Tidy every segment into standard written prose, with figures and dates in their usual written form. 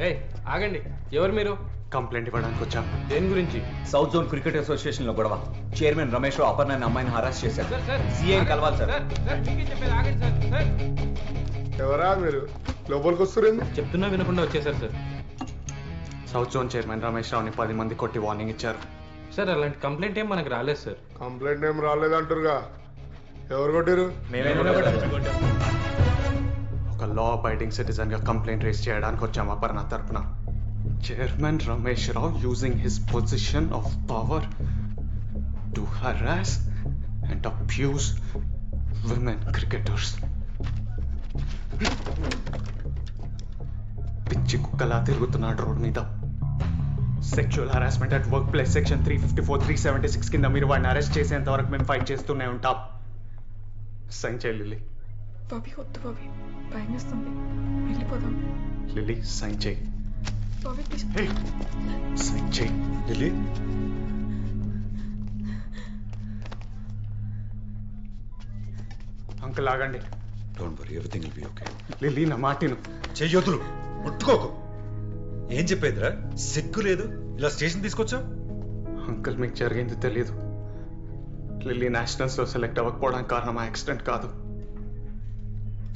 ఏయ్ ఆగండి, ఎవరు మీరు? కంప్లైంట్ ఇవ్వడానికి వచ్చాం. దేని గురించి? సౌత్ జోన్ క్రికెట్ అసోసియేషన్ లో గొడవ. చైర్మన్ రమేష్ రావు అపర్ణ అనే అమ్మాయిని హరాస్ చేశారు. సార్ సార్ సిఐని కలవాలి సార్. మీకేం చెప్పేది, ఆగండి సార్. సార్ ఎవరా మీరు లోపలికి వస్తురేంది? చెప్తున్నా వినకుండా వచ్చేసారు sir. South zone chairman Ramesh రావుని 10 మంది కొట్టి వార్నింగ్ ఇచ్చారు. సార్ అలాంటి కంప్లైంట్ ఏం మనకు రాలేదు సార్. కంప్లైంట్ ఏం రాలేదంటారుగా, ఎవరు కొట్టారు? ఒక లా అబైడింగ్ సిటిజన్ గా కంప్లైంట్ రేస్ చేయడానికి వచ్చాం అపర్ణ తరపున. Chairman Ramesh Rao using his position of power to harass and abuse women cricketers. పిచ్చి కుక్కలా తిరుగుతున్నాడు రోడ్ మీద. Sexual harassment at work place section 354, 376 కింద మీరు వాడిని అరెస్ట్ చేసేంత వరకు మేము ఫైట్ చేస్తూనే ఉంటాం. సైన్ చేయి లిల్లీ. బాబీ వద్దు బాబీ, భయం వేస్తుంది, వెళ్ళిపోదాం. లిల్లీ సైన్ చేయి. బాబీ ప్లీజ్. సైన్ చేయి లిల్లీ. అంకుల్ ఆగండి. Don't worry, everything will be okay. Lily నా మాటిను. చెయ్యొద్దులు, ముట్టుకోకు. ఏం చెప్పేదిరా, సిగ్గు లేదు ఇలా స్టేషన్ తీసుకొచ్చావు? అంకుల్ మీకు జరిగింది తెలియదు. లిల్లీ నేషనల్స్ లో సెలెక్ట్ అవ్వకపోవడానికి కారణం ఆ యాక్సిడెంట్ కాదు,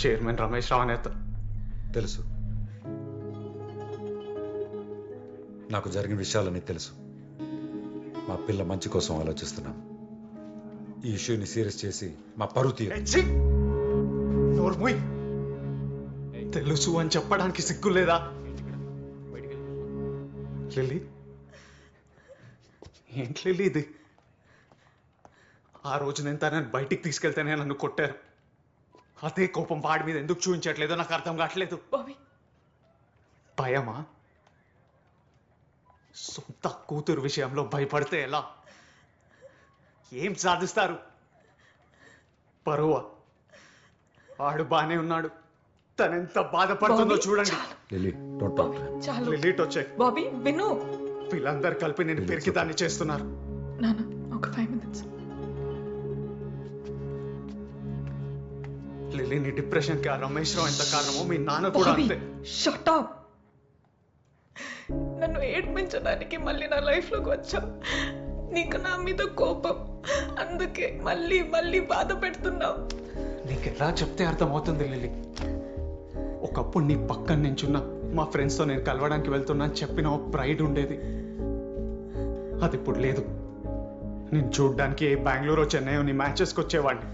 చైర్మన్ రమేష్ రావు నేత. తెలుసు, నాకు జరిగిన విషయాలన్నీ తెలుసు. మా పిల్ల మంచి కోసం ఆలోచిస్తున్నాం. ఈ ఇష్యూని సీరియస్ చేసి మా పరువు తీయ. తెలుసు అని చెప్పడానికి సిగ్గు లేదా? లిల్లీ, ఏంటి లిల్లీ ఇది? ఆ రోజు నేను తనని బయటికి తీసుకెళ్తేనే నన్ను కొట్టారు. అదే కోపం వాడి మీద ఎందుకు చూపించట్లేదో నాకు అర్థం కావట్లేదు. బాబీ భయమా? సొంత కూతురు విషయంలో భయపడితే ఎలా? ఏం సాధిస్తారు? పరువా? వాడు బానే ఉన్నాడు, తనెంత బాధపడుతుందో చూడండి. Lily, don't talk to him. చాలు. లిలీట్ వచ్చాయి. బాబీ విను. వీళ్ళందరూ కలిపి నేను పెరికి దాన్ని చేస్తున్నారు. నాన్న ఒక 5 minutes. లిలీని డిప్రెషన్ కి ఆ రమేష్ రావు ఎంత కారణమో మీ నాన్న కూడా అంతే. Shut up. నన్ను ఏడ్పించడానికి మళ్ళీ నా లైఫ్ లోకి వచ్చావు. నీకు నా మీద కోపం, అందుకే మళ్ళీ మళ్ళీ బాధ పెడుతున్నావు. నీకు ఎలా చెప్తే అర్థమవుతుంది లిల్లీ? ఒకప్పుడు నీ పక్కన నించున్నా మా ఫ్రెండ్స్తో నేను కలవడానికి వెళ్తున్నా అని చెప్పిన ఒక ప్రైడ్ ఉండేది, అది ఇప్పుడు లేదు. నేను చూడ్డానికి బెంగళూరు చెన్నై నీ మ్యాచెస్కి వచ్చేవాడిని.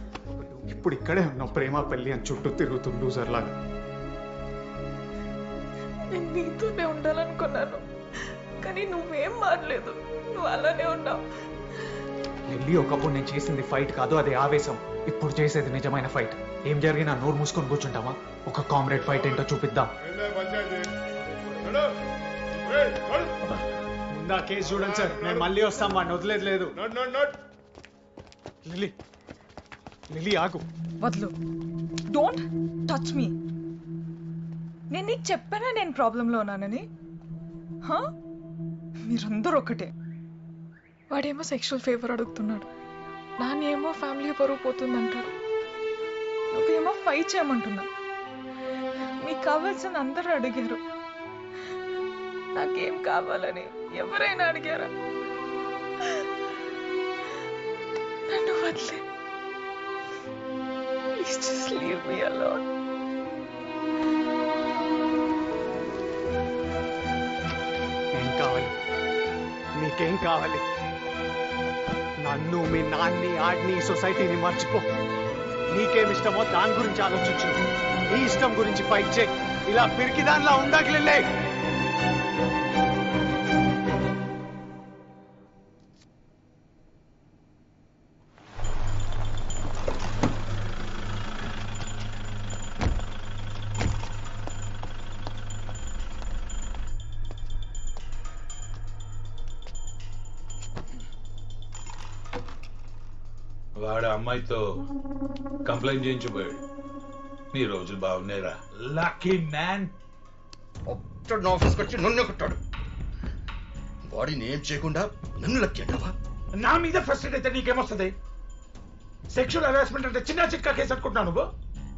ఇప్పుడు ఇక్కడే ఉన్నావు ప్రేమ పెళ్లి అని చుట్టూ తిరుగుతూ లూజర్ లాగా. నేను నీతోనే ఉండాలనుకున్నాను, కానీ నువ్వేం మారలేదు, నువ్వు అలానే ఉన్నావు. లిల్లీ, ఒకప్పుడు నేను చేసింది ఫైట్ కాదు, అది ఆవేశం. ఇప్పుడు చేసేది నిజమైన ఫైట్. ఏం జరిగినా నోరు మూసుకొని కూర్చుంటావా? ఒక కామ్రేడ్ ఫైట్ ఏంటో చూపిద్దాం. ముందా కేసు చూడండి సార్, నేను మళ్ళీ వస్తాం, వాడిని వదిలేదు లేదు. లిల్లీ, లిల్లీ ఆగు. వద్దు, డోంట్ టచ్ మీ. నేను నీకు చెప్పానా నేను ప్రాబ్లంలో ఉన్నానని? మీరందరూ ఒకటే. వాడేమో సెక్షువల్ ఫేవర్ అడుగుతున్నాడు, నాన్నేమో ఫ్యామిలీ పరువు పోతుందంటారు, నువ్వేమో ఫైట్ చేయమంటున్నా. మీకు కావాల్సిన అందరూ అడిగారు, నాకేం కావాలని ఎవరైనా అడిగారా? నన్ను వదిలే, please just leave me alone. ఏం కావాలి? నీకేం కావాలి? నన్ను, మీ నాన్ని, ఆడిని, సొసైటీని మర్చిపో. నీకేం ఇష్టమో దాని గురించి ఆలోచించు. నీ ఇష్టం గురించి ఫైట్ చేయి. ఇలా పిరికి దానిలా ఉండగలే. వాడు అమ్మాయితో కంప్లైంట్ చేయించిపోయాడు. నీ రోజులు బాగున్నాయిరా, లక్కీ మ్యాన్. ఆఫీస్కి వచ్చి నన్ను కొట్టాడు. బాడీని ఏం చేయకుండా నన్ను లక్కీ అంటావా? నా మీద ఫ్రస్ట్రేట్ అయితే నీకేమొస్తుంది? సెక్షువల్ హరాస్మెంట్ అంటే చిన్న చిక్క కేసు అనుకుంటున్నావు నువ్వు?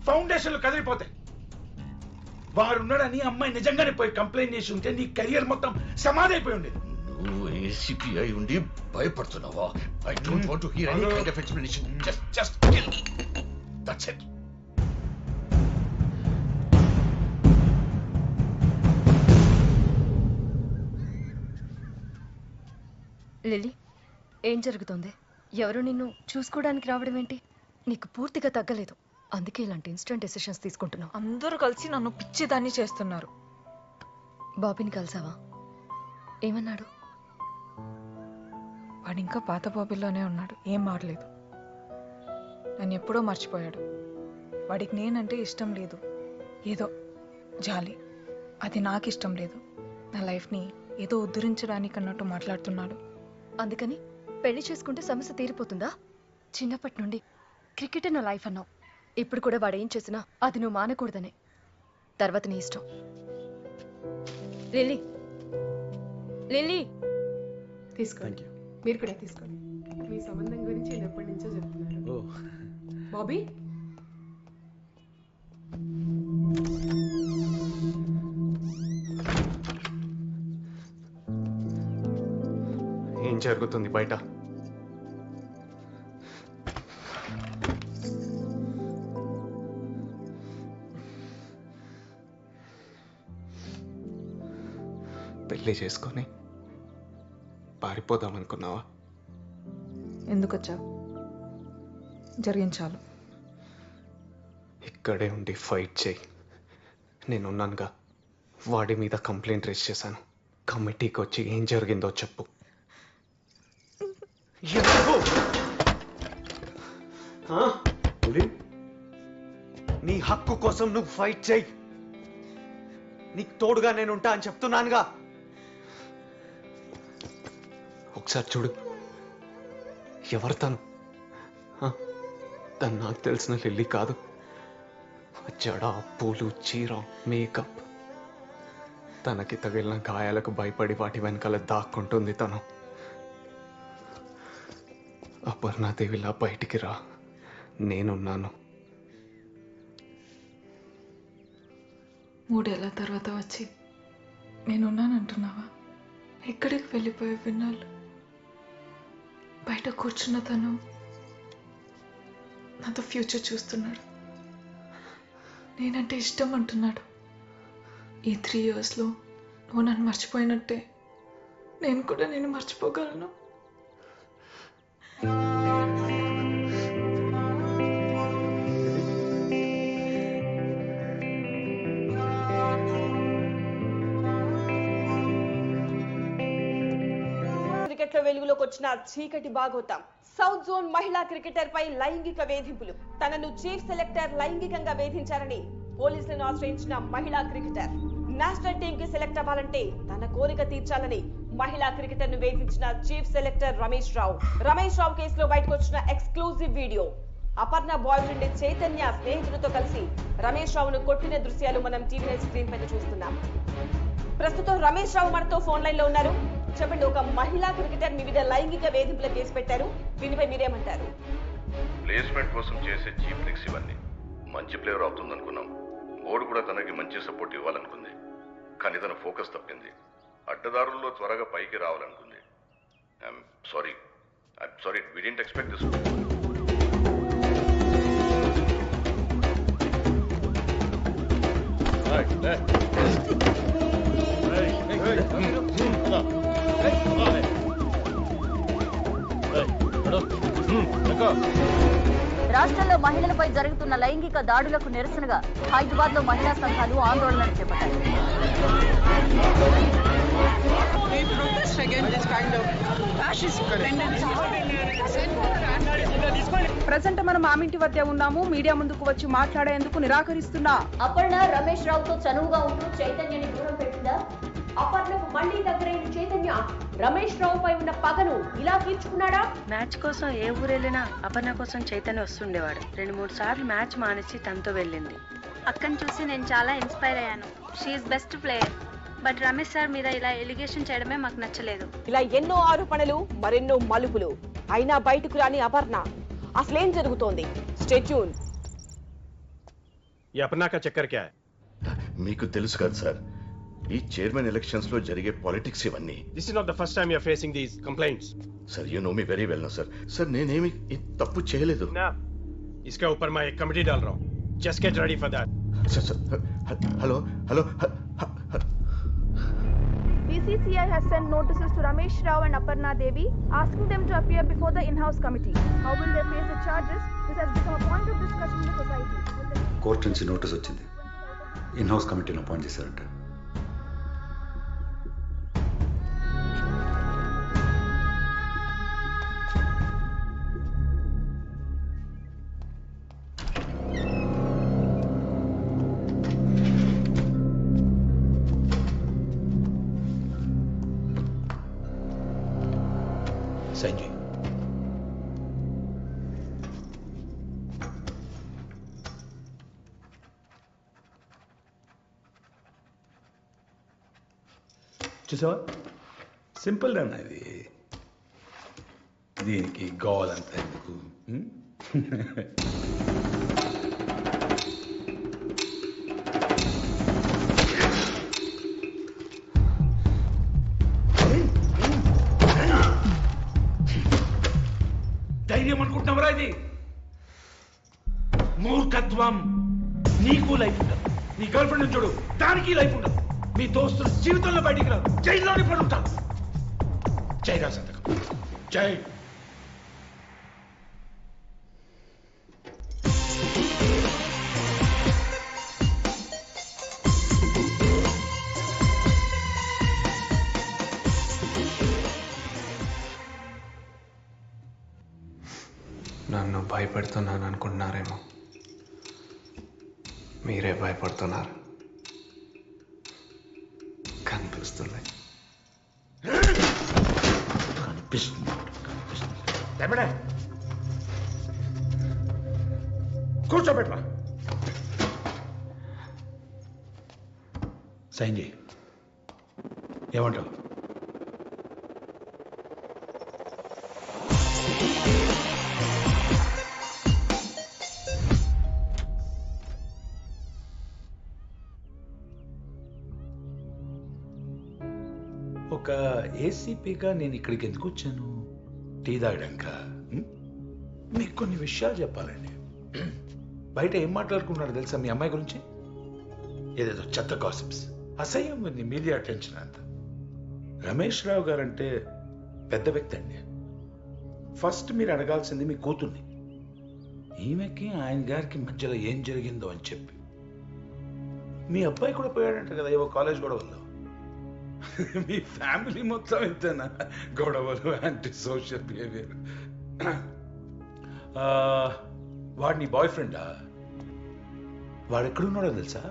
ఫౌండేషన్లు కదిలిపోతాయి. వాడున్నాడని అమ్మాయి నిజంగానే పోయి కంప్లైంట్ చేసి ఉంటే నీ కెరియర్ మొత్తం సమాధి అయిపోయి ఉండేది. నువ్వు ఏసీపీ అయి ఉండి భయపడుతున్నావా? I don't want to hear any kind of explanation. Just kill me. That's it. Lilly, ఏం జరుగుతోంది? ఎవరు నిన్ను చూసుకోవడానికి రావడం ఏంటి? నీకు పూర్తిగా తగ్గలేదు, అందుకే ఇలాంటి ఇన్స్టెంట్ డెసిషన్స్ తీసుకుంటున్నావు. అందరూ కలిసి నన్ను పిచ్చిదాన్ని చేస్తున్నారు. బాబీని కలిసావా? ఏమన్నాడు? వాడు ఇంకా పాత బాబీలోనే ఉన్నాడు, ఏం మారలేదు. నన్ను ఎప్పుడో మర్చిపోయాడు. వాడికి నేనంటే ఇష్టం లేదు, ఏదో జాలి. అది నాకు ఇష్టం లేదు. నా లైఫ్ని ఏదో ఉద్ధరించడానికి అన్నట్టు మాట్లాడుతున్నాడు. అందుకని పెళ్లి చేసుకుంటే సమస్య తీరిపోతుందా? చిన్నప్పటి నుండి క్రికెట్ నా లైఫ్ అన్నావు. ఇప్పుడు కూడా వాడు ఏం చేసినా అది నువ్వు మానకూడదనే. తర్వాత నీ ఇష్టం. లిల్లీ, లిల్లీ, తీసుకోండి. మీరు కూడా తీసుకోండి. మీ సంబంధం గురించి నేను ఎప్పటి నుంచో చెప్తున్నాను. బాబీ, ఏం జరుగుతుంది బయట? పెళ్లి చేసుకొని పారిపోదామనుకున్నావా? ఎందుకు వచ్చావు? జరిగించాలు. ఇక్కడే ఉండి ఫైట్ చేయి. నేనున్నానుగా. వాడి మీద కంప్లైంట్ రేజ్ చేశాను. కమిటీకి వచ్చి ఏం జరిగిందో చెప్పు. నీ హక్కు కోసం నువ్వు ఫైట్ చేయి. నీకు తోడుగా నేను ఉంటా అని చెప్తున్నానుగా. ఒకసారి చూడు, ఎవరు తను? తను నాకు తెలిసిన లిల్లీ కాదు. జడ, పూలు, చీర, మేకప్. తనకి తగిలిన గాయాలకు భయపడి వాటి వెనకాల దాక్కుంటుంది తను. అపర్ణాదేవిలా బయటికి రా, నేనున్నాను. 3 ఏళ్ల తర్వాత వచ్చి నేనున్నానంటున్నావా? ఎక్కడికి వెళ్ళిపోయే విన్నాళ్ళు? బయట కూర్చున్న తను నాతో ఫ్యూచర్ చూస్తున్నాడు. నేనంటే ఇష్టం అంటున్నాడు. ఈ 3 ఇయర్స్లో నువ్వు నన్ను మర్చిపోయినట్టే నేను కూడా నేను మర్చిపోగలను. క్రికెట్లో వెలుగులోకి వచ్చిన చీకటి బాగోతాం. సౌత్ జోన్ మహిళా క్రికెటర్ పై లైంగిక వేధింపులు. తనను చీఫ్ సెలెక్టర్ లైంగికంగా వేధించారని పోలీసులను ఆశ్రయించిన మహిళా క్రికెటర్. నేషనల్ టీమ్ కి సెలెక్ట్ అవ్వాలంటే తన కోరిక తీర్చాలని మహిళా క్రికెటర్ ను వేధించిన చీఫ్ సెలెక్టర్ రమేష్ రావు కేసులో బయటకు వచ్చిన exclusive video. Aparna boy friend Chaitanya స్నేహితుడితో కలిసి రమేష్ రావును కొట్టిన దృశ్యాలు మనం టీవీ స్క్రీన్ పైన చూస్తున్నాం. ప్రస్తుతం రమేష్ రావు మనతో ఫోన్ లైన్ లో ఉన్నారు. చెప్పండి, ఒక మహిళా క్రికెటర్ మీ మీద లైంగిక వేధింపుల కేసు పెట్టారు, దీనిపై మీరేమంటారు? ప్లేస్మెంట్ కోసం చేసే చీప్ ట్రిక్స్ ఇవన్నీ. మంచి ప్లేయర్ అవుతుందనుకున్నాం. బోర్డు కూడా తనకి మంచి సపోర్ట్ ఇవ్వాలనుకుంది, కానీ తన ఫోకస్ తప్పింది. అడ్డదారుల్లో త్వరగా పైకి రావాలనుకుంది. I'm sorry, we didn't expect this. రాష్ట్రంలో మహిళలపై జరుగుతున్న లైంగిక దాడులకు నిరసనగా హైదరాబాద్ లో మహిళా సంఘాలు ఆందోళనలు చేపట్టాయి. ప్రజెంట్ మనం ఆమింటి వద్ద ఉన్నాము. మీడియా ముందుకు వచ్చి మాట్లాడేందుకు నిరాకరిస్తున్నా. అపర్ణ రమేష్ రావుతో చనువుగా ఉంటూ చైతన్యని దూరం పెట్టిందా? అపర్ణకు మళ్లీ దగ్గరైన చైతన్య రమేష్ రావు పై ఉన్న పగను ఇలా తీర్చుకున్నాడా? మ్యాచ్ కోసం ఏ ఊరెళ్ళినా అపర్ణ కోసం చైతన్య వస్తుండేవాడు. 2-3 సార్లు మ్యాచ్ మానేసి తనతో వెళ్ళింది. అక్కని చూసి నేను చాలా ఇన్స్పైర్ అయ్యాను. She is best player. But Ramesh sir మీద ఇలా ఎలిగేషన్ చేయడమే మాకు నచ్చలేదు. ఇలా ఎన్నో ఆరోపణలు, మరెన్నో మలుపులు. అయినా బయటకు రాని అపర్ణ. అసలేం జరుగుతోంది? Stay tune. ये अपना का चक्कर क्या है? మీకు తెలుసు కదా సార్, ఈ చైర్మన్ ఎలక్షన్స్ లో జరిగే పాలిటిక్స్ ఇవన్నీ. This is not the first time you are facing these complaints. Sir you know me very well. Sir sir నేనేమి తప్పు చేయలేదు. ना, इसके ऊपर मैं एक कमेटी डाल रहा हूँ. Just get ready for that. Hello hello. BCCI has sent notices to Ramesh Rao and Aparna Devi asking them to appear before the in-house committee. How will they face the charges? This has become a point of discussion in the society. Court నుంచి notice వచ్చింది. In house కమిటీని appoint చేశారంట. సంజయ్, చూసావా, simple అన్న ఇది. దీనికి గోవాలంతా ఎందుకు? ధైర్యం అనుకుంటున్నావురా ఇది? మూర్ఖత్వం. నీకు లైఫ్ ఉండదు, నీ గర్ల్ ఫ్రెండ్ చూడు, దానికి లైఫ్ ఉండదు, మీ దోస్తులు జీవితంలో బయటికి రాదు, జైల్లోనే పడి ఉంటారు. జైరా సంతకం, జై. నన్ను భయపెడుతున్నాను అనుకుంటున్నారేమో, మీరే భయపడుతున్నారు. కనిపిస్తుంది. కూర్చోబెట్టరా. సంజయ్, ఏమంటావు? ఒక ఏసీపీగా నేను ఇక్కడికి ఎందుకు వచ్చాను? టీ తాగడానిక? మీకు కొన్ని విషయాలు చెప్పాలండి. బయట ఏం మాట్లాడుకున్నారు తెలుసా మీ అమ్మాయి గురించి? ఏదేదో చెత్త గాసిప్స్, అసహ్యం ఉంది మీడియా అటెన్షన్ అంతా. రమేష్ రావు గారంటే పెద్ద వ్యక్తి అండి. ఫస్ట్ మీరు అడగాల్సింది మీ కూతుర్ని. ఈమెకి ఆయన గారికి మధ్యలో ఏం జరిగిందో అని చెప్పి. మీ అబ్బాయి కూడా పోయాడంట కదా ఏవో కాలేజ్ గొడవల్లో. మీ ఫ్యామిలీ మొత్తం ఇంతేనా? గొడవలు, యాంటీ సోషల్ బిహేవియర్. వాడు నీ బాయ్ ఫ్రెండా? వాడు ఎక్కడున్నాడో తెలుసా?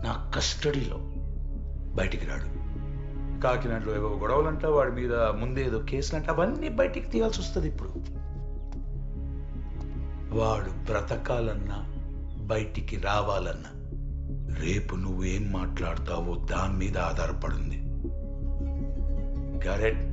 నా కస్టడీలో. బయటికి రాడు. కాకినాడలో ఏవో గొడవలంట, వాడి మీద ముందే ఏదో కేసులంట, అవన్నీ బయటికి తీయాల్సి వస్తుంది ఇప్పుడు. వాడు బ్రతకాలన్నా బయటికి రావాలన్నా రేపు నువ్వేం మాట్లాడతావో దాని మీద ఆధారపడింది. కరెక్ట్.